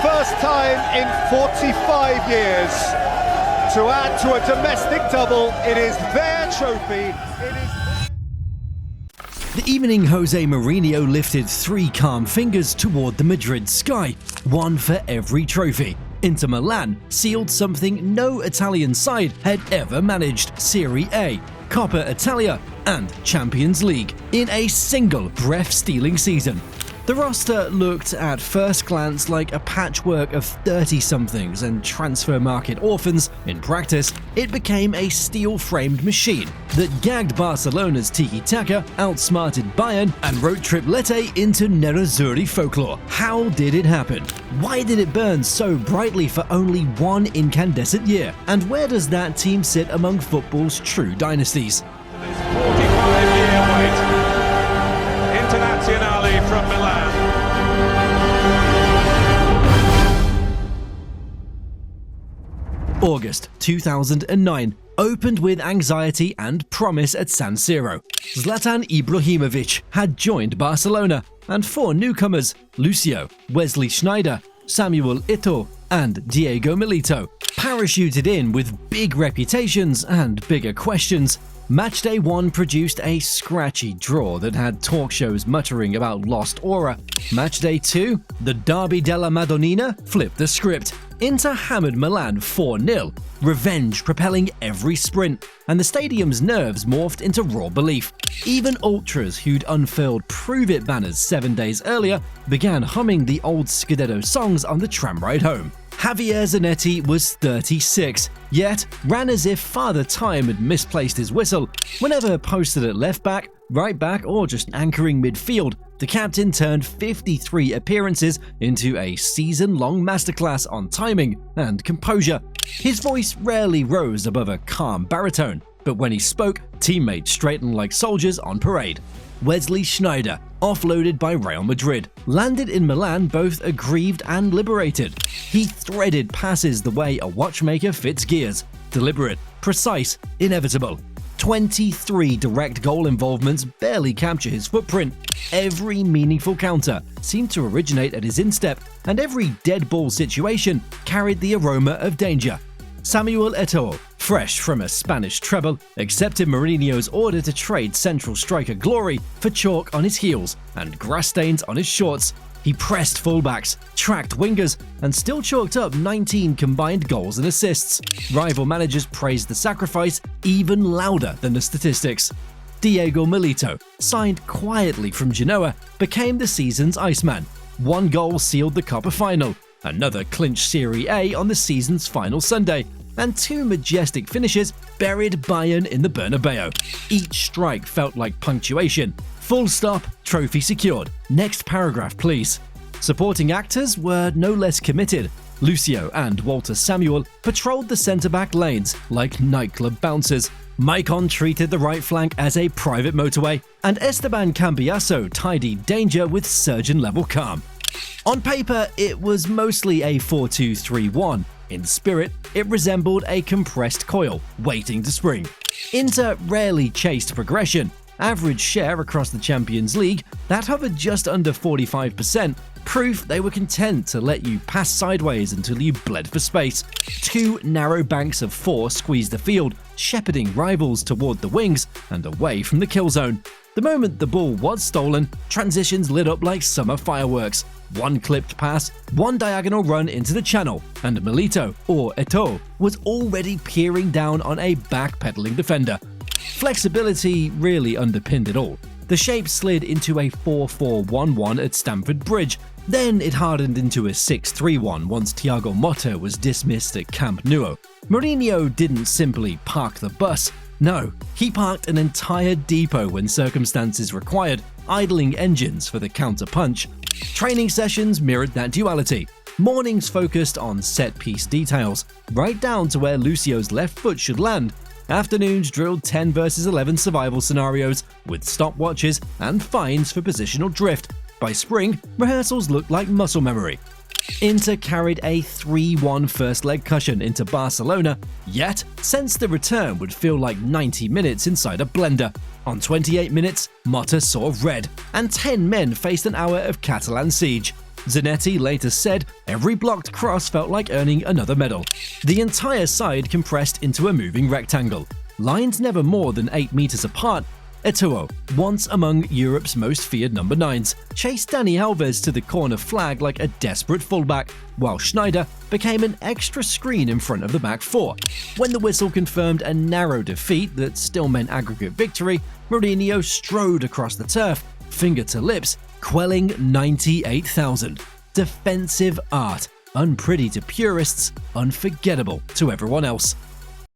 first time in 45 years to add to a domestic double. It is their trophy. The evening Jose Mourinho lifted 3 calm fingers toward the Madrid sky, one for every trophy. Inter Milan sealed something no Italian side had ever managed: Serie A, Coppa Italia and Champions League in a single breath-stealing season. The roster looked at first glance like a patchwork of 30-somethings and transfer market orphans. In practice, it became a steel-framed machine that gagged Barcelona's tiki-taka, outsmarted Bayern, and wrote triplete into Nerazzurri folklore. How did it happen? Why did it burn so brightly for only one incandescent year? And where does that team sit among football's true dynasties? 45-year wait. Internazionale from Milan. August 2009 opened with anxiety and promise at San Siro. Zlatan Ibrahimovic had joined Barcelona, and 4 newcomers, Lucio, Wesley Sneijder, Samuel Eto'o and Diego Milito, parachuted in with big reputations and bigger questions. Matchday 1 produced a scratchy draw that had talk shows muttering about lost aura. Matchday 2, the Derby della Madonnina, flipped the script. Inter hammered Milan 4-0, revenge propelling every sprint, and the stadium's nerves morphed into raw belief. Even ultras who'd unfurled Prove It banners 7 days earlier began humming the old Scudetto songs on the tram ride home. Javier Zanetti was 36, yet ran as if Father Time had misplaced his whistle. Whenever posted at left back, right back or just anchoring midfield, the captain turned 53 appearances into a season-long masterclass on timing and composure. His voice rarely rose above a calm baritone, but when he spoke, teammates straightened like soldiers on parade. Wesley Sneijder, offloaded by Real Madrid, landed in Milan both aggrieved and liberated. He threaded passes the way a watchmaker fits gears: deliberate, precise, inevitable. 23 direct goal involvements barely capture his footprint. Every meaningful counter seemed to originate at his instep, and every dead ball situation carried the aroma of danger. Samuel Eto'o, fresh from a Spanish treble, accepted Mourinho's order to trade central striker glory for chalk on his heels and grass stains on his shorts. He pressed fullbacks, tracked wingers, and still chalked up 19 combined goals and assists. Rival managers praised the sacrifice even louder than the statistics. Diego Milito, signed quietly from Genoa, became the season's Iceman. 1 goal sealed the Coppa final, another clinched Serie A on the season's final Sunday, and 2 majestic finishes buried Bayern in the Bernabeu. Each strike felt like punctuation. Full stop, trophy secured. Next paragraph, please. Supporting actors were no less committed. Lucio and Walter Samuel patrolled the centre-back lanes like nightclub bouncers. Maicon treated the right flank as a private motorway, and Esteban Cambiasso tidied danger with surgeon-level calm. On paper, it was mostly a 4-2-3-1. In spirit, it resembled a compressed coil, waiting to spring. Inter rarely chased progression. Average share across the Champions League, that hovered just under 45%, proof they were content to let you pass sideways until you bled for space. 2 narrow banks of 4 squeezed the field, shepherding rivals toward the wings and away from the kill zone. The moment the ball was stolen, transitions lit up like summer fireworks. 1 clipped pass, 1 diagonal run into the channel, and Milito, or Eto'o, was already peering down on a backpedaling defender. Flexibility really underpinned it all. The shape slid into a 4-4-1-1 at Stamford Bridge. Then it hardened into a 6-3-1 once Thiago Motta was dismissed at Camp Nou. Mourinho didn't simply park the bus. No, he parked an entire depot when circumstances required, idling engines for the counter-punch. Training sessions mirrored that duality. Mornings focused on set-piece details, right down to where Lucio's left foot should land. Afternoons drilled 10 versus 11 survival scenarios with stopwatches and fines for positional drift. By spring, rehearsals looked like muscle memory. Inter carried a 3-1 first leg cushion into Barcelona, yet sensed the return would feel like 90 minutes inside a blender. On 28 minutes, Motta saw red, and 10 men faced an hour of Catalan siege. Zanetti later said every blocked cross felt like earning another medal. The entire side compressed into a moving rectangle. Lines never more than 8 meters apart. Eto'o, once among Europe's most feared number 9s, chased Dani Alves to the corner flag like a desperate fullback, while Sneijder became an extra screen in front of the back four. When the whistle confirmed a narrow defeat that still meant aggregate victory, Mourinho strode across the turf, finger to lips, quelling 98,000. Defensive art, unpretty to purists, unforgettable to everyone else.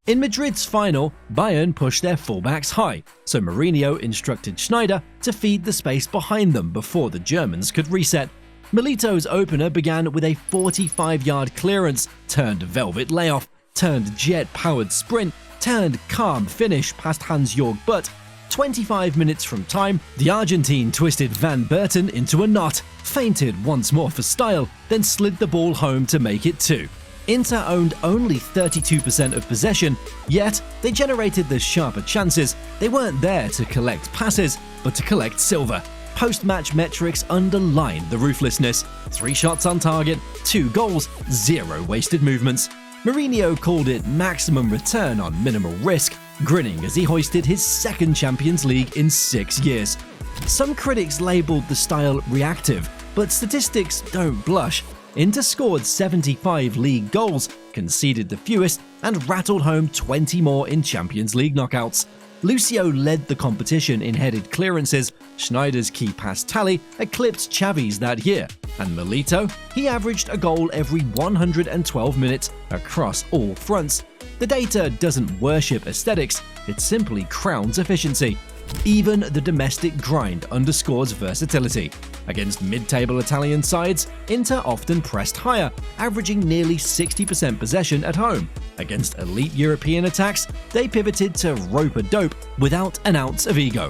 In Madrid's final, Bayern pushed their fullbacks high, so Mourinho instructed Sneijder to feed the space behind them before the Germans could reset. Milito's opener began with a 45-yard clearance, turned velvet layoff, turned jet-powered sprint, turned calm finish past Hans-Jörg Butt. 25 minutes from time, the Argentine twisted Van Burton into a knot, feinted once more for style, then slid the ball home to make it 2. Inter owned only 32% of possession, yet they generated the sharper chances. They weren't there to collect passes, but to collect silver. Post-match metrics underline the ruthlessness. 3 shots on target, 2 goals, 0 wasted movements. Mourinho called it maximum return on minimal risk, grinning as he hoisted his second Champions League in 6 years. Some critics labelled the style reactive, but statistics don't blush. Inter scored 75 league goals, conceded the fewest, and rattled home 20 more in Champions League knockouts. Lucio led the competition in headed clearances. Sneijder's key pass tally eclipsed Xavi's that year, and Milito, he averaged a goal every 112 minutes across all fronts. The data doesn't worship aesthetics, it simply crowns efficiency. Even the domestic grind underscores versatility. Against mid-table Italian sides, Inter often pressed higher, averaging nearly 60% possession at home. Against elite European attacks, they pivoted to rope-a-dope without an ounce of ego.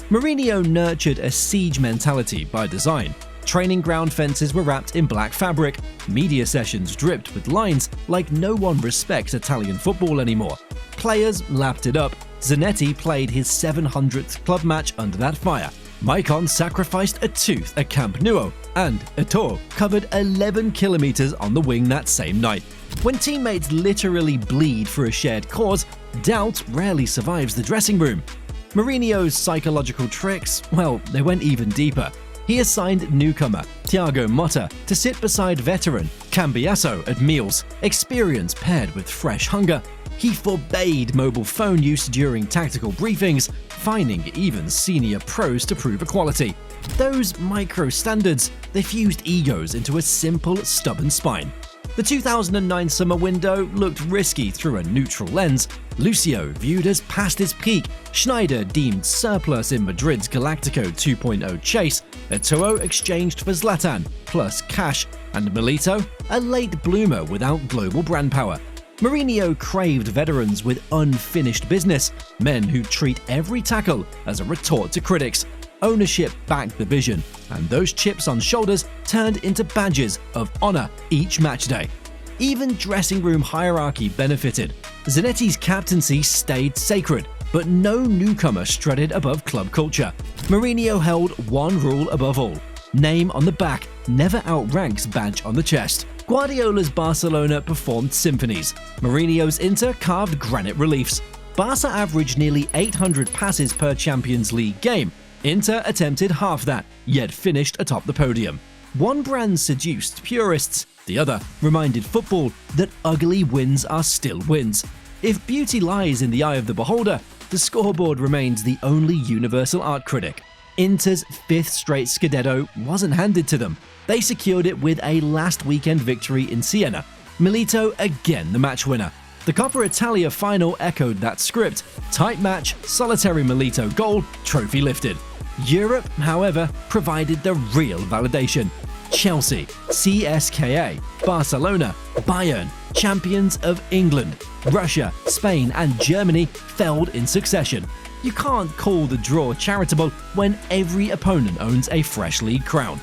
Mourinho nurtured a siege mentality by design. Training ground fences were wrapped in black fabric, media sessions dripped with lines like no one respects Italian football anymore. Players lapped it up. Zanetti played his 700th club match under that fire. Maicon sacrificed a tooth at Camp Nou, and Eto'o covered 11 kilometers on the wing that same night. When teammates literally bleed for a shared cause, doubt rarely survives the dressing room. Mourinho's psychological tricks, well, they went even deeper. He assigned newcomer Thiago Motta to sit beside veteran Cambiasso at meals, experience paired with fresh hunger. He forbade mobile phone use during tactical briefings, fining even senior pros to prove equality. Those micro standards, they fused egos into a simple, stubborn spine. The 2009 summer window looked risky through a neutral lens. Lucio viewed as past his peak, Sneijder deemed surplus in Madrid's Galactico 2.0 chase, Eto'o exchanged for Zlatan, plus cash, and Milito, a late bloomer without global brand power. Mourinho craved veterans with unfinished business, men who treat every tackle as a retort to critics. Ownership backed the vision, and those chips on shoulders turned into badges of honor each matchday. Even dressing room hierarchy benefited. Zanetti's captaincy stayed sacred, but no newcomer strutted above club culture. Mourinho held one rule above all: name on the back never outranks badge on the chest. Guardiola's Barcelona performed symphonies. Mourinho's Inter carved granite reliefs. Barca averaged nearly 800 passes per Champions League game. Inter attempted half that, yet finished atop the podium. One brand seduced purists, the other reminded football that ugly wins are still wins. If beauty lies in the eye of the beholder, the scoreboard remains the only universal art critic. Inter's 5th straight Scudetto wasn't handed to them. They secured it with a last weekend victory in Siena. Milito again the match winner. The Coppa Italia final echoed that script. Tight match, solitary Milito goal, trophy lifted. Europe, however, provided the real validation. Chelsea, CSKA, Barcelona, Bayern, champions of England, Russia, Spain and Germany felled in succession. You can't call the draw charitable when every opponent owns a fresh league crown.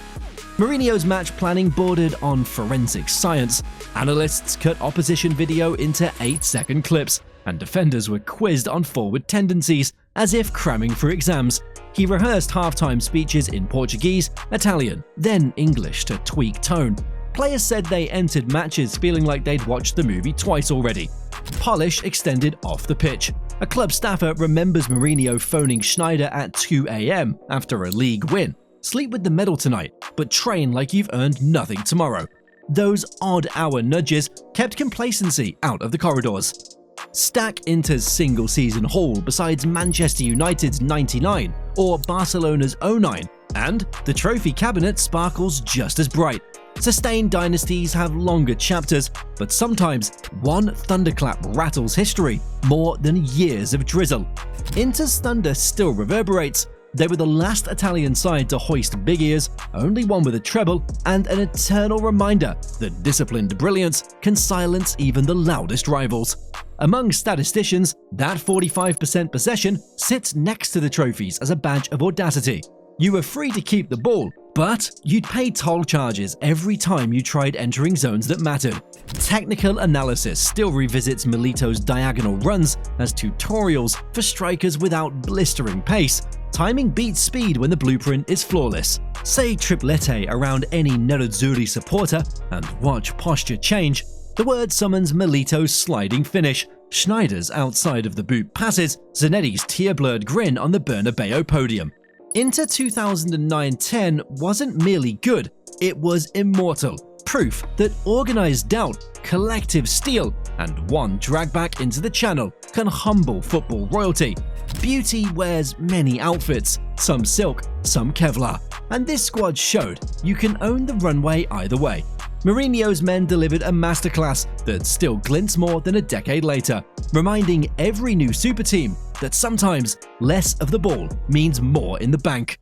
Mourinho's match planning bordered on forensic science. Analysts cut opposition video into 8-second clips, and defenders were quizzed on forward tendencies as if cramming for exams. He rehearsed halftime speeches in Portuguese, Italian, then English to tweak tone. Players said they entered matches feeling like they'd watched the movie twice already. Polish extended off the pitch. A club staffer remembers Mourinho phoning Sneijder at 2 a.m. after a league win. "Sleep with the medal tonight, but train like you've earned nothing tomorrow." Those odd-hour nudges kept complacency out of the corridors. Stack Inter's single-season haul besides Manchester United's 99 or Barcelona's 09, and the trophy cabinet sparkles just as bright. Sustained dynasties have longer chapters, but sometimes one thunderclap rattles history more than years of drizzle. Inter's thunder still reverberates. They were the last Italian side to hoist big ears, only one with a treble, and an eternal reminder that disciplined brilliance can silence even the loudest rivals. Among statisticians, that 45% possession sits next to the trophies as a badge of audacity. You were free to keep the ball, but you'd pay toll charges every time you tried entering zones that mattered. Technical analysis still revisits Milito's diagonal runs as tutorials for strikers without blistering pace. Timing beats speed when the blueprint is flawless. Say triplete around any Nerazzurri supporter and watch posture change. The word summons Milito's sliding finish, Sneijder's outside of the boot passes, Zanetti's tear-blurred grin on the Bernabeu podium. Inter 2009-10 wasn't merely good, it was immortal. Proof that organized doubt, collective steel, and one drag back into the channel can humble football royalty. Beauty wears many outfits, some silk, some Kevlar, and this squad showed you can own the runway either way. Mourinho's men delivered a masterclass that still glints more than a decade later, reminding every new super team that sometimes less of the ball means more in the bank.